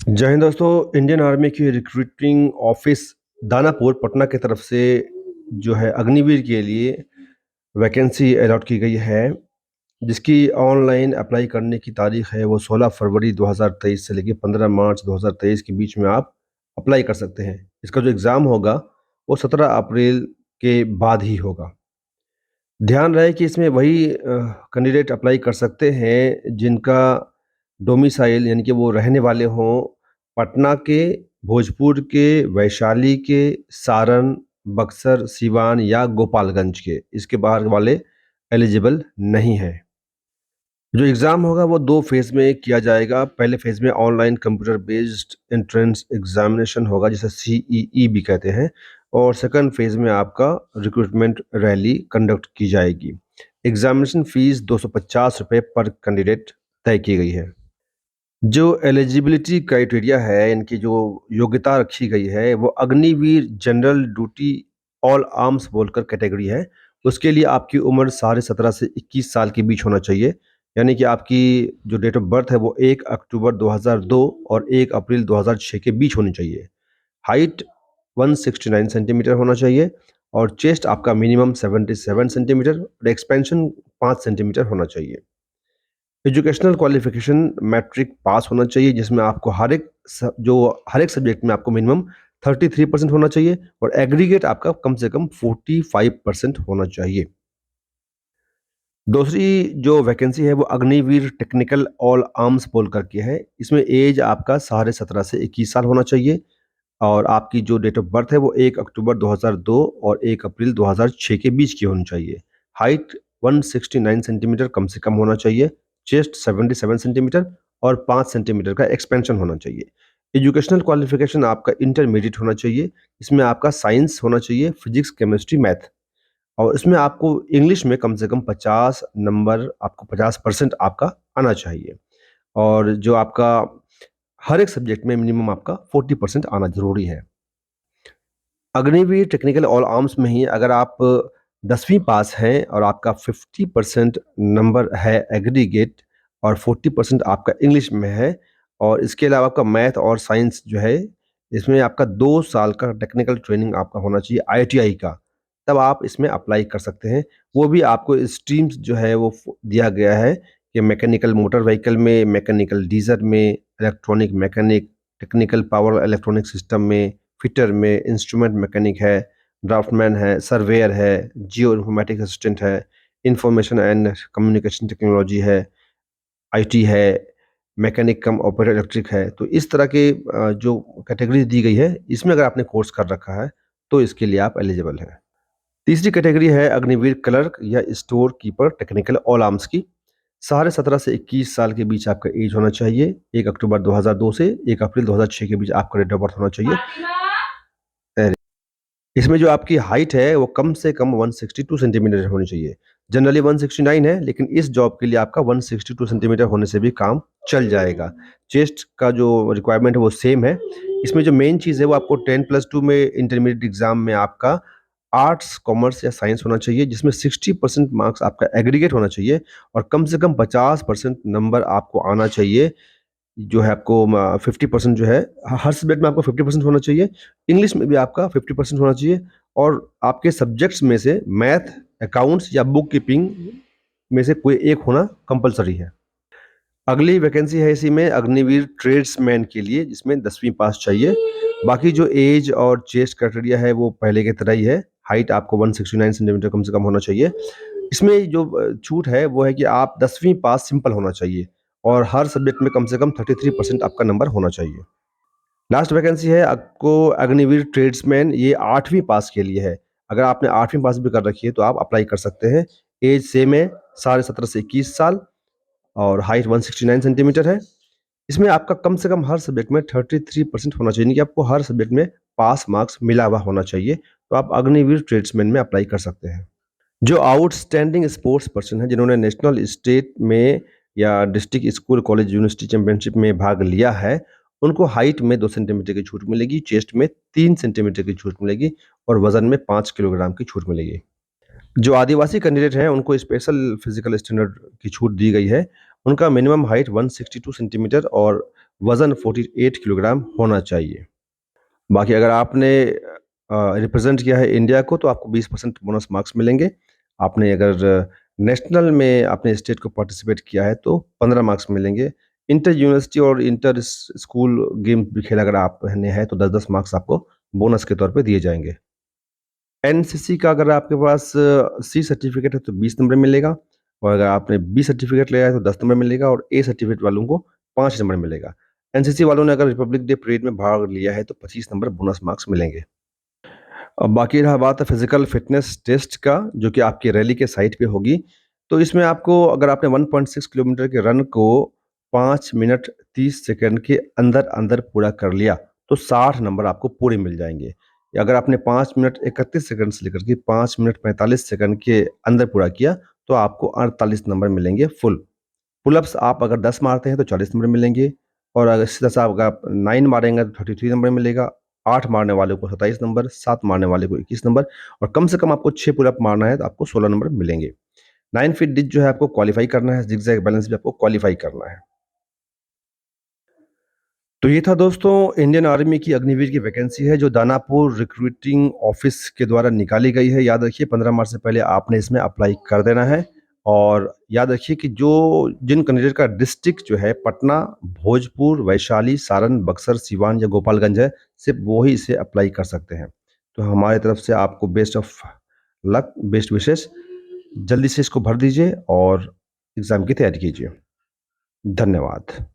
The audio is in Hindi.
जय हिंद दोस्तों। इंडियन आर्मी की रिक्रूटिंग ऑफिस दानापुर पटना की तरफ से जो है अग्निवीर के लिए वैकेंसी अलॉट की गई है, जिसकी ऑनलाइन अप्लाई करने की तारीख है वो 16 फरवरी 2023 से लेकर 15 मार्च 2023 के बीच में आप अप्लाई कर सकते हैं। इसका जो एग्ज़ाम होगा वो 17 अप्रैल के बाद ही होगा। ध्यान रहे कि इसमें वही कैंडिडेट अप्लाई कर सकते हैं जिनका डोमिसाइल यानी कि वो रहने वाले हों पटना के, भोजपुर के, वैशाली के, सारण, बक्सर, सिवान या गोपालगंज के। इसके बाहर वाले एलिजिबल नहीं हैं। जो एग्ज़ाम होगा वो 2 फेज़ में किया जाएगा। पहले फेज़ में online computer based entrance examination होगा, जिसे सीईई भी कहते हैं, और सेकंड फेज़ में आपका रिक्रूटमेंट रैली कंडक्ट की जाएगी। एग्ज़ामिनेशन फ़ीस ₹250 पर कैंडिडेट तय की गई है। जो एलिजिबिलिटी क्राइटेरिया है, इनकी जो योग्यता रखी गई है, वो Agniveer general duty all arms बोलकर कैटेगरी है। उसके लिए आपकी उम्र साढ़े 17 से 21 साल के बीच होना चाहिए। यानी कि आपकी जो डेट ऑफ बर्थ है वो 1 अक्टूबर 2002 और 1 अप्रैल 2006 के बीच होनी चाहिए। हाइट 169 सेंटीमीटर होना चाहिए और चेस्ट आपका मिनिमम 77 सेंटीमीटर और एक्सपेंशन 5 सेंटीमीटर होना चाहिए। एजुकेशनल क्वालिफिकेशन मैट्रिक पास होना चाहिए, जिसमें आपको हर एक सब्जेक्ट में आपको मिनिमम 33% होना चाहिए और एग्रीगेट आपका कम से कम 45% होना चाहिए। दूसरी जो वैकेंसी है वो अग्निवीर टेक्निकल ऑल आर्म्स बोल करके है। इसमें एज आपका साढ़े 17 से 21 साल होना चाहिए और आपकी जो डेट ऑफ बर्थ है वो 1 अक्टूबर 2002 और 1 अप्रैल 2006 के बीच की होनी चाहिए। हाइट 169 सेंटीमीटर कम से कम होना चाहिए, चेस्ट 77 सेंटीमीटर और 5 सेंटीमीटर का एक्सपेंशन होना चाहिए। एजुकेशनल क्वालिफिकेशन आपका इंटरमीडिएट होना चाहिए। इसमें आपका साइंस होना चाहिए, फिजिक्स, केमिस्ट्री, मैथ, और इसमें आपको इंग्लिश में कम से कम 50 नंबर, आपको 50% आपका आना चाहिए और जो आपका हर एक सब्जेक्ट में मिनिमम आपका 40% आना ज़रूरी है। अग्निवीर टेक्निकल ऑल आर्म्स में ही अगर आप 10वीं पास हैं और आपका 50% नंबर है एग्रीगेट और 40% आपका इंग्लिश में है और इसके अलावा आपका मैथ और साइंस जो है, इसमें आपका 2 साल का टेक्निकल ट्रेनिंग आपका होना चाहिए आईटीआई का, तब आप इसमें अप्लाई कर सकते हैं। वो भी आपको स्ट्रीम्स जो है वो दिया गया है कि मैकेनिकल मोटर व्हीकल में, मैकेनिकल डीजल में, electronic mechanic, technical power electronic system में, फिटर में, इंस्ट्रूमेंट मैकेनिक है, ड्राफ्टमैन है, सर्वेयर है, जियो इन्फॉर्मेटिक्स असिस्टेंट है, इंफॉर्मेशन एंड कम्युनिकेशन टेक्नोलॉजी है, आईटी है, मैकेनिक कम ऑपरेटर इलेक्ट्रिक है। तो इस तरह के जो कैटेगरी दी गई है, इसमें अगर आपने कोर्स कर रखा है तो इसके लिए आप एलिजिबल हैं। तीसरी कैटेगरी है अग्निवीर क्लर्क या store keeper technical all arms की। साढ़े 17 से 21 साल के बीच आपका एज होना चाहिए। 1 अक्टूबर 2002 से 1 अप्रैल 2006 के बीच आपका डेट ऑफ बर्थ होना चाहिए। इसमें जो आपकी हाइट है वो कम से कम 162 सेंटीमीटर होनी चाहिए। जनरली 169 है, लेकिन इस जॉब के लिए आपका 162 सेंटीमीटर होने से भी काम चल जाएगा। चेस्ट का जो रिक्वायरमेंट है वो सेम है। इसमें जो मेन चीज़ है वो आपको 10+2 में इंटरमीडिएट एग्जाम में आपका आर्ट्स, कॉमर्स या साइंस होना चाहिए, जिसमें 60% मार्क्स आपका एग्रीगेट होना चाहिए और कम से कम 50% नंबर आपको आना चाहिए। जो है आपको 50% जो है हर सब्जेक्ट में आपको 50% होना चाहिए। इंग्लिश में भी आपका 50% होना चाहिए और आपके सब्जेक्ट्स में से मैथ, अकाउंट्स या बुक कीपिंग में से कोई एक होना कंपलसरी है। अगली वैकेंसी है इसी में अग्निवीर ट्रेड्समैन के लिए, जिसमें 10वीं पास चाहिए। बाकी जो एज और चेस्ट क्राइटेरिया है वो पहले की तरह ही है। हाइट आपको 169 सेंटीमीटर कम से कम होना चाहिए। इसमें जो छूट है वो है कि आप 10वीं पास सिंपल होना चाहिए और हर सब्जेक्ट में कम से कम 33% आपका नंबर होना चाहिए। लास्ट वैकेंसी है आपको अग्निवीर ट्रेड्समैन, ये 8वीं पास के लिए है। अगर आपने 8वीं पास भी कर रखी है तो आप अप्लाई कर सकते हैं। एज सेम है, साढ़े 17 से 21 साल और हाइट 169 सेंटीमीटर है। इसमें आपका कम से कम हर सब्जेक्ट में 33% होना चाहिए, यानी कि आपको हर सब्जेक्ट में पास मार्क्स मिला हुआ होना चाहिए। तो आप अग्निवीर ट्रेड्समैन में अप्लाई कर सकते हैं। जो आउटस्टैंडिंग स्पोर्ट्स पर्सन हैं, जिन्होंने नेशनल, स्टेट में या district school, college, university championship में भाग लिया है, उनको हाइट में 2 सेंटीमीटर की छूट मिलेगी, चेस्ट में 3 सेंटीमीटर की छूट मिलेगी और वज़न में 5 किलोग्राम की छूट मिलेगी। जो आदिवासी कैंडिडेट हैं, उनको स्पेशल फिजिकल स्टैंडर्ड की छूट दी गई है। उनका मिनिमम हाइट 162 सेंटीमीटर और वज़न 48 किलोग्राम होना चाहिए। बाकी अगर आपने रिप्रेज़ेंट किया है इंडिया को तो आपको 20% बोनस मार्क्स मिलेंगे। आपने अगर नेशनल में अपने स्टेट को पार्टिसिपेट किया है तो 15 मार्क्स मिलेंगे। इंटर यूनिवर्सिटी और इंटर स्कूल गेम भी खेला अगर आपने है तो 10-10 मार्क्स आपको बोनस के तौर पे दिए जाएँगे। एनसीसी का अगर आपके पास सी सर्टिफ़िकेट है तो 20 नंबर मिलेगा और अगर आपने बी सर्टिफ़िकेट लिया है तो 10 नंबर मिलेगा और ए सर्टिफ़िकेट वालों को 5 नंबर मिलेगा। एनसीसी वालों ने अगर रिपब्लिक डे परेड में भाग लिया है तो 25 नंबर बोनस मार्क्स मिलेंगे। अब बाकी रहा बात फिज़िकल फ़िटनेस टेस्ट का, जो कि आपकी रैली के साइट पे होगी। तो इसमें आपको अगर आपने 1.6 किलोमीटर के रन को 5 मिनट 30 सेकंड के अंदर-अंदर पूरा कर लिया, तो 60 नंबर आपको पूरे मिल जाएँगे। अगर आपने 5 मिनट 31 सेकंड से लेकर के 5 मिनट 45 सेकंड के अंदर पूरा किया, तो आपको 48 नंबर मिलेंगे फुल। पुल-अप्स आप अगर 10 मारते हैं तो 40 नंबर मिलेंगे और अगर सीधा सा अगर आप 9 मारेंगे तो 33 नंबर मिलेगा, 8 मारने वाले को 27 नंबर, 7 मारने वाले को 21 नंबर और कम से कम आपको 6 पुल-अप मारना है तो आपको 16 नंबर मिलेंगे। 9 फीट डिच जो है आपको क्वालीफाई करना है, ज़िग-ज़ैग बैलेंस भी आपको क्वालीफाई करना है। तो ये था दोस्तों इंडियन आर्मी की अग्निवीर की वैकेंसी है जो दानापुर रिक्रूटिंग ऑफिस के द्वारा निकाली गई है। याद रखिए 15 मार्च से पहले आपने इसमें अप्लाई कर देना है और याद रखिए कि जो जिन कैंडिडेट का डिस्ट्रिक्ट जो है पटना, भोजपुर, वैशाली, सारण, बक्सर, सिवान या गोपालगंज है, सिर्फ वो ही इसे अप्लाई कर सकते हैं। तो हमारी तरफ से आपको best of luck, best wishes. जल्दी से इसको भर दीजिए और एग्ज़ाम की तैयारी कीजिए। धन्यवाद।